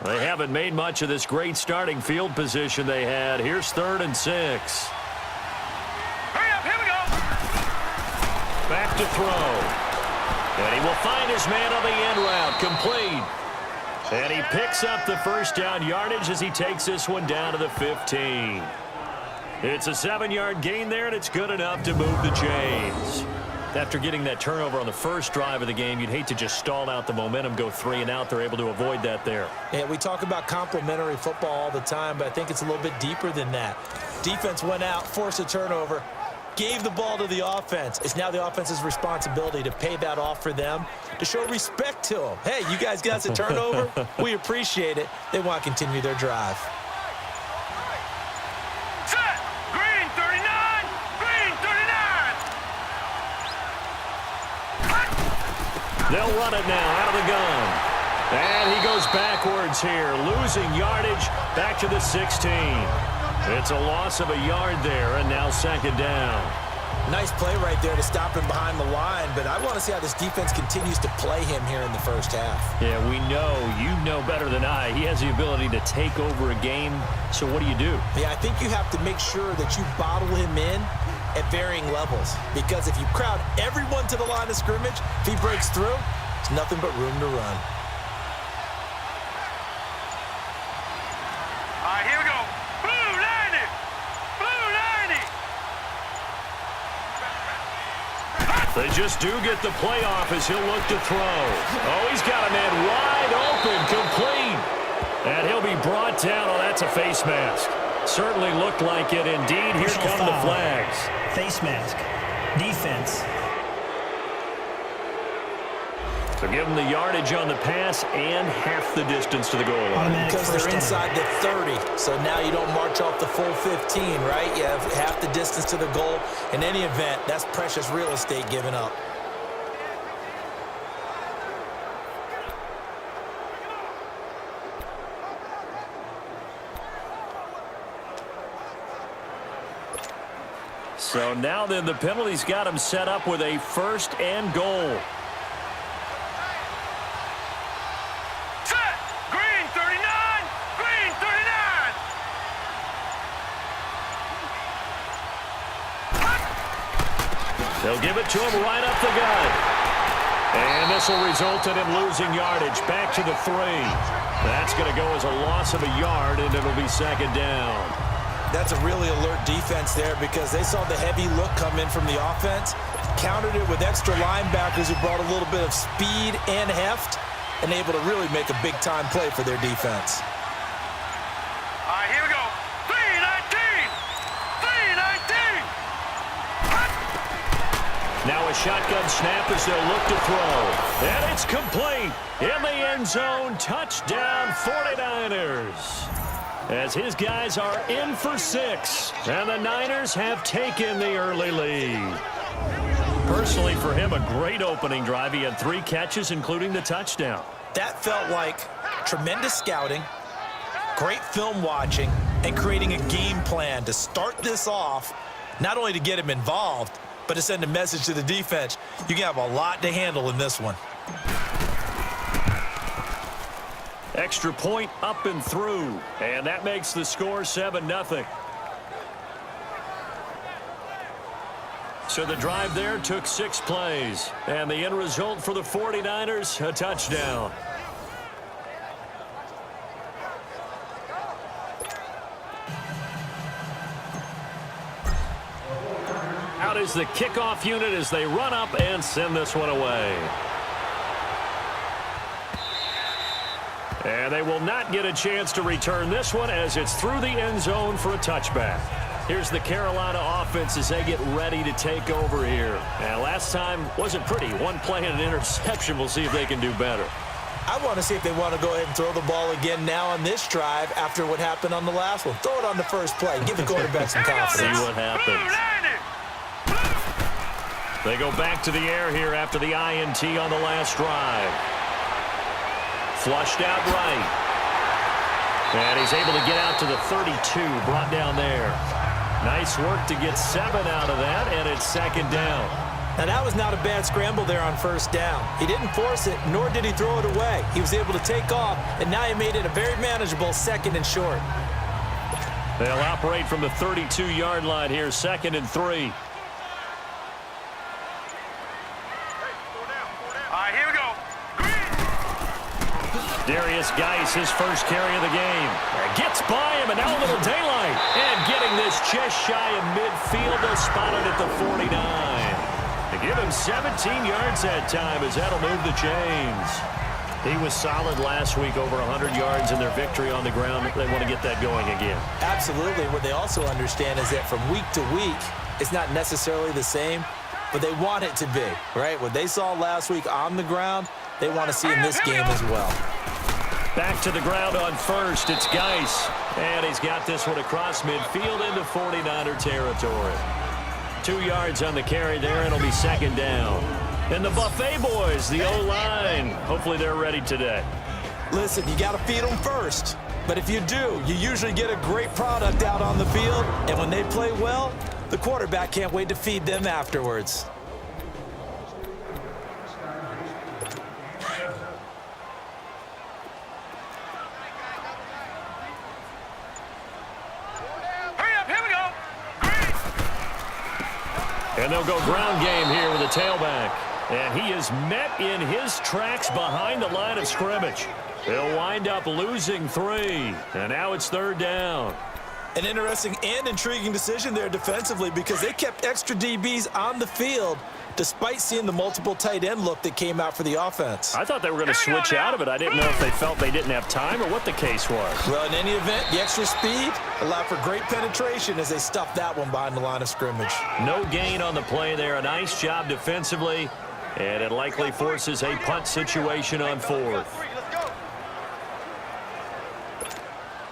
They haven't made much of this great starting field position they had. Here's 3rd and 6. Hurry up, here we go. Back to throw. And he will find his man on the end route. Complete. And he picks up the first down yardage as he takes this one down to the 15. It's a 7-yard gain there, and it's good enough to move the chains. After getting that turnover on the first drive of the game, you'd hate to just stall out the momentum, go 3 and out. They're able to avoid that there. Yeah, we talk about complementary football all the time, but I think it's a little bit deeper than that. Defense went out, forced a turnover, gave the ball to the offense. It's now the offense's responsibility to pay that off for them, to show respect to them. Hey, you guys got us a turnover? We appreciate it. They want to continue their drive. Set. Green 39. Green 39. They'll run it now out of the gun. And he goes backwards here, losing yardage back to the 16. It's a loss of a yard there, and now 2nd down. Nice play right there to stop him behind the line, but I want to see how this defense continues to play him here in the first half. Yeah, we know. You know better than I. He has the ability to take over a game, so what do? Yeah, I think you have to make sure that you bottle him in at varying levels, because if you crowd everyone to the line of scrimmage, if he breaks through, it's nothing but room to run. All right, here we go. Blue 90. Blue 90. They just do get the playoff as he'll look to throw. Oh, he's got a man wide open, complete. And he'll be brought down. Oh, that's a face mask. Certainly looked like it indeed. Here come the flags. Face mask. Defense. So give them the yardage on the pass and half the distance to the goal line. Because they're inside the 30, so now you don't march off the full 15, right? You have half the distance to the goal. In any event, that's precious real estate given up. So now then the penalty's got him set up with a 1st and goal. Set. Green 39. Green 39. They'll give it to him right up the gut. And this will result in him losing yardage back to the 3. That's going to go as a loss of a yard, and it'll be 2nd down. That's a really alert defense there because they saw the heavy look come in from the offense, countered it with extra linebackers who brought a little bit of speed and heft, and able to really make a big-time play for their defense. All right, here we go. 319. 319. Now a shotgun snap as they'll look to throw. And it's complete. In the end zone, touchdown 49ers. As his guys are in for 6. And the Niners have taken the early lead. Personally, for him, a great opening drive. He had 3 catches, including the touchdown. That felt like tremendous scouting, great film watching, and creating a game plan to start this off, not only to get him involved, but to send a message to the defense. You can have a lot to handle in this one. Extra point up and through. And that makes the score 7-0. So the drive there took 6 plays. And the end result for the 49ers, a touchdown. Out is the kickoff unit as they run up and send this one away. And they will not get a chance to return this one as it's through the end zone for a touchback. Here's the Carolina offense as they get ready to take over here. And last time wasn't pretty. One play and an interception. We'll see if they can do better. I want to see if they want to go ahead and throw the ball again now on this drive after what happened on the last one. Throw it on the first play. Give the quarterback some confidence. See what happens. They go back to the air here after the INT on the last drive. Flushed out right. And he's able to get out to the 32, brought down there. Nice work to get 7 out of that, and it's 2nd down. Now, that was not a bad scramble there on first down. He didn't force it, nor did he throw it away. He was able to take off, and now he made it a very manageable 2nd and short. They'll operate from the 32-yard line here, 2nd and 3. Here we go. Darius Geis, his first carry of the game. Gets by him, and now a little daylight. And getting this just shy of midfield. They'll spot it at the 49. They give him 17 yards that time as that'll move the chains. He was solid last week, over 100 yards in their victory on the ground. They want to get that going again. Absolutely. What they also understand is that from week to week, it's not necessarily the same, but they want it to be, right? What they saw last week on the ground, they want to see in this game as well. Back to the ground on first. It's Geis. And he's got this one across midfield into 49er territory. 2 yards on the carry there, and it'll be 2nd down. And the Buffet boys, the O-line, hopefully they're ready today. Listen, you got to feed them first. But if you do, you usually get a great product out on the field. And when they play well, the quarterback can't wait to feed them afterwards. And they'll go ground game here with a tailback. And he is met in his tracks behind the line of scrimmage. They'll wind up losing 3. And now it's 3rd down. An interesting and intriguing decision there defensively because they kept extra DBs on the field despite seeing the multiple tight end look that came out for the offense. I thought they were going to switch out of it. I didn't know if they felt they didn't have time or what the case was. Well, in any event, the extra speed allowed for great penetration as they stuffed that one behind the line of scrimmage. No gain on the play there. A nice job defensively, and it likely forces a punt situation on 4th.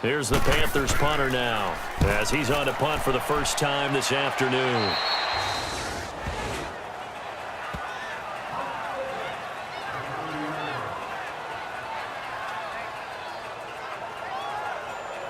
Here's the Panthers punter now as he's on to punt for the first time this afternoon.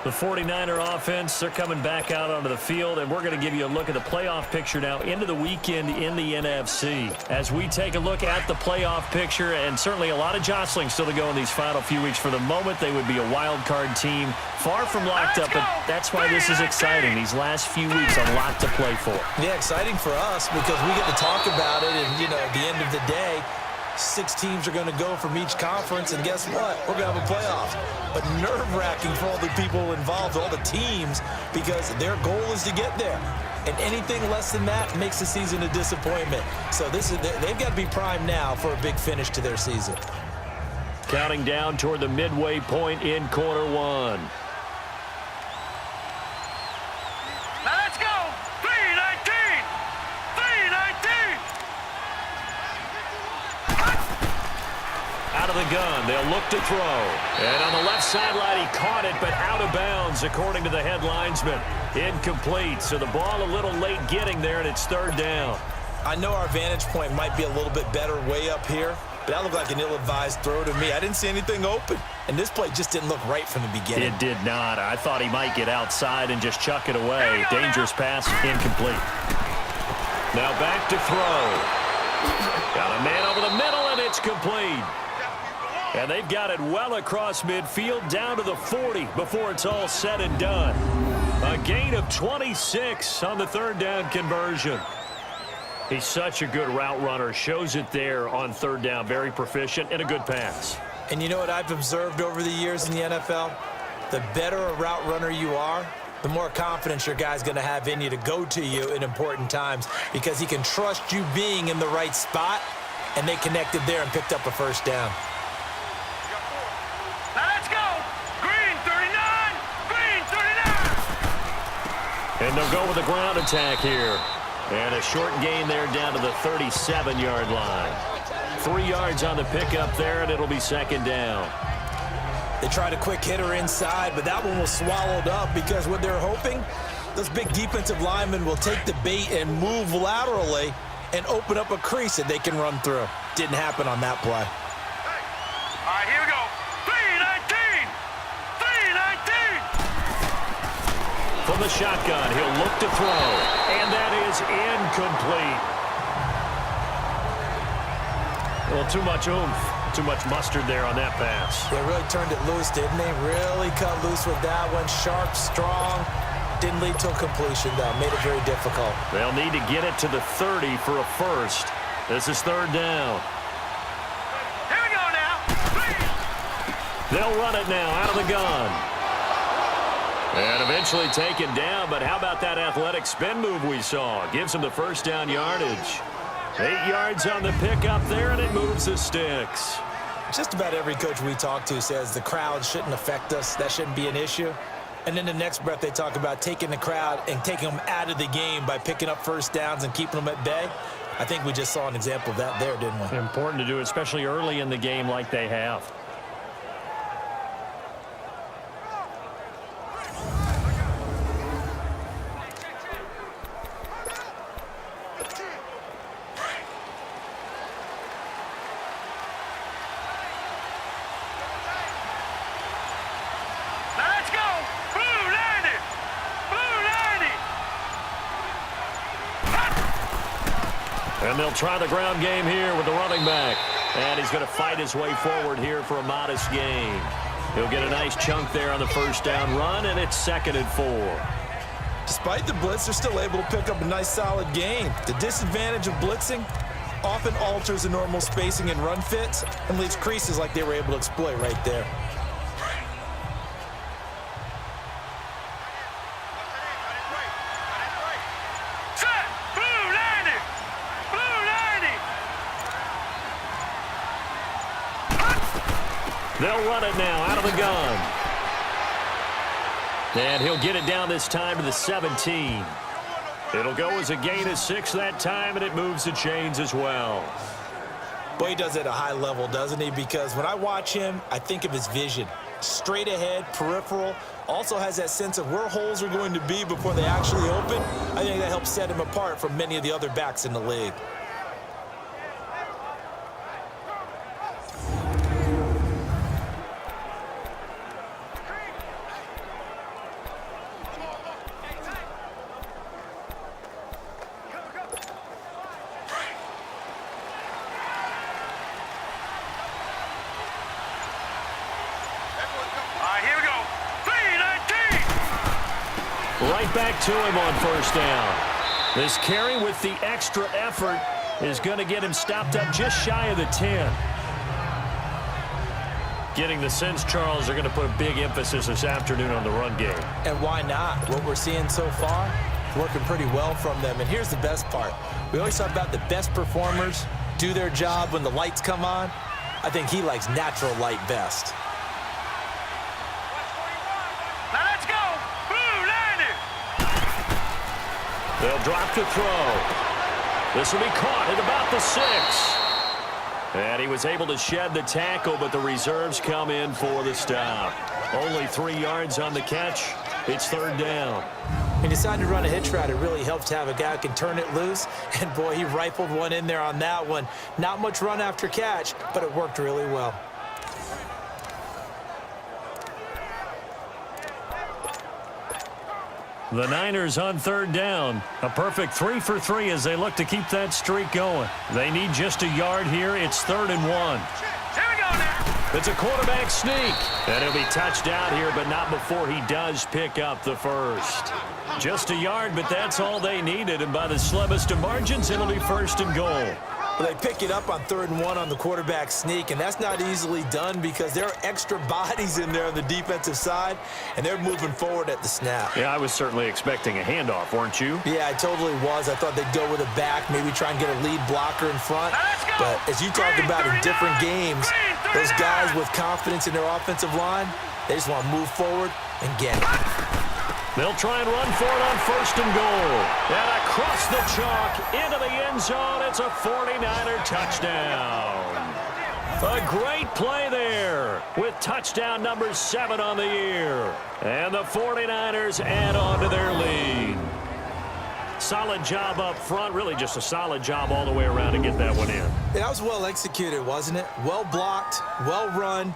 The 49er offense, they're coming back out onto the field, and we're going to give you a look at the playoff picture now into the weekend in the NFC. As we take a look at the playoff picture, and certainly a lot of jostling still to go in these final few weeks. For the moment, they would be a wild card team, far from locked up, but that's why this is exciting. These last few weeks, a lot to play for. Yeah, exciting for us because we get to talk about it, and, you know, at the end of the day, 6 teams are going to go from each conference, and guess what? We're going to have a playoff. But nerve-wracking for all the people involved, all the teams, because their goal is to get there. And anything less than that makes the season a disappointment. So they've got to be primed now for a big finish to their season. Counting down toward the midway point in quarter 1. Now let's go. 3:19. 3:19. Out of the gun, they'll look to throw. And on the left sideline, he caught it, but out of bounds, according to the head linesman. Incomplete, so the ball a little late getting there, and it's 3rd down. I know our vantage point might be a little bit better way up here, but that looked like an ill-advised throw to me. I didn't see anything open, and this play just didn't look right from the beginning. It did not. I thought he might get outside and just chuck it away. Dangerous pass, incomplete. Now back to throw. Got a man over the middle, and it's complete. And they've got it well across midfield down to the 40 before it's all said and done. A gain of 26 on the 3rd down conversion. He's such a good route runner. Shows it there on 3rd down. Very proficient and a good pass. And you know what I've observed over the years in the NFL? The better a route runner you are, the more confidence your guy's going to have in you to go to you in important times because he can trust you being in the right spot, and they connected there and picked up a first down. Now let's go. Green 39. Green 39. And they'll go with a ground attack here. And a short gain there down to the 37-yard line. 3 yards on the pickup there, and it'll be 2nd down. They tried a quick hitter inside, but that one was swallowed up because what they're hoping, those big defensive linemen will take the bait and move laterally and open up a crease that they can run through. Didn't happen on that play. All right, here we go. 3:19. 3:19. From the shotgun, he'll look to throw. And that is incomplete. Well, too much oomph, too much mustard there on that pass. They really turned it loose, didn't they? Really cut loose with that one. Sharp, strong. Didn't lead to a completion, though. Made it very difficult. They'll need to get it to the 30 for a first. This is third down. Here we go now. They'll run it now out of the gun. And eventually taken down, but how about that athletic spin move we saw? Gives him the first down yardage. 8 yards on the pickup there, and it moves the sticks. Just about every coach we talk to says the crowd shouldn't affect us. That shouldn't be an issue. And then the next breath they talk about taking the crowd and taking them out of the game by picking up first downs and keeping them at bay. I think we just saw an example of that there, didn't we? Important to do, especially early in the game like they have. Let's go. Blue 90. Blue 90. And they'll try the ground game here with the running back. And he's going to fight his way forward here for a modest gain. He'll get a nice chunk there on the first down run, and it's 2nd and 4. Despite the blitz, they're still able to pick up a nice solid gain. The disadvantage of blitzing often alters the normal spacing and run fits and leaves creases like they were able to exploit right there. Set. Blue 90. Blue 90. They'll run it now out of the gun. And he'll get it down this time to the 17. It'll go as a gain of 6 that time, and it moves the chains as well. Boy, he does it at a high level, doesn't he? Because when I watch him, I think of his vision. Straight ahead, peripheral, also has that sense of where holes are going to be before they actually open. I think that helps set him apart from many of the other backs in the league. All right, here we go. 319. Right back to him on first down. This carry with the extra effort is going to get him stopped up just shy of the 10. Getting the sense, Charles, they're going to put a big emphasis this afternoon on the run game. And why not? What we're seeing so far, working pretty well from them. And here's the best part. We always talk about the best performers do their job when the lights come on. I think he likes natural light best. Now let's go. Blue 90. They'll drop to throw. This will be caught at about the 6. And he was able to shed the tackle, but the reserves come in for the stop. Only 3 yards on the catch. It's third down. He decided to run a hitch route. It really helps to have a guy who can turn it loose. And, boy, he rifled one in there on that one. Not much run after catch, but it worked really well. The Niners on third down. A perfect 3 for 3 as they look to keep that streak going. They need just a yard here. It's 3rd and 1. Here we go now. It's a quarterback sneak. And he'll be touched out here, but not before he does pick up the first. Just a yard, but that's all they needed. And by the slimmest of margins, it'll be 1st and goal. Well, they pick it up on 3rd and 1 on the quarterback sneak, and that's not easily done because there are extra bodies in there on the defensive side, and they're moving forward at the snap. Yeah, I was certainly expecting a handoff, weren't you? Yeah, I totally was. I thought they'd go with a back, maybe try and get a lead blocker in front. But as you talked about in different games, those guys with confidence in their offensive line, they just want to move forward and get it. They'll try and run for it on 1st and goal. And across the chalk into the end zone. It's a 49er touchdown. A great play there with touchdown number 7 on the year. And the 49ers add on to their lead. Solid job up front. Really just a solid job all the way around to get that one in. That was well executed, wasn't it? Well blocked, well run.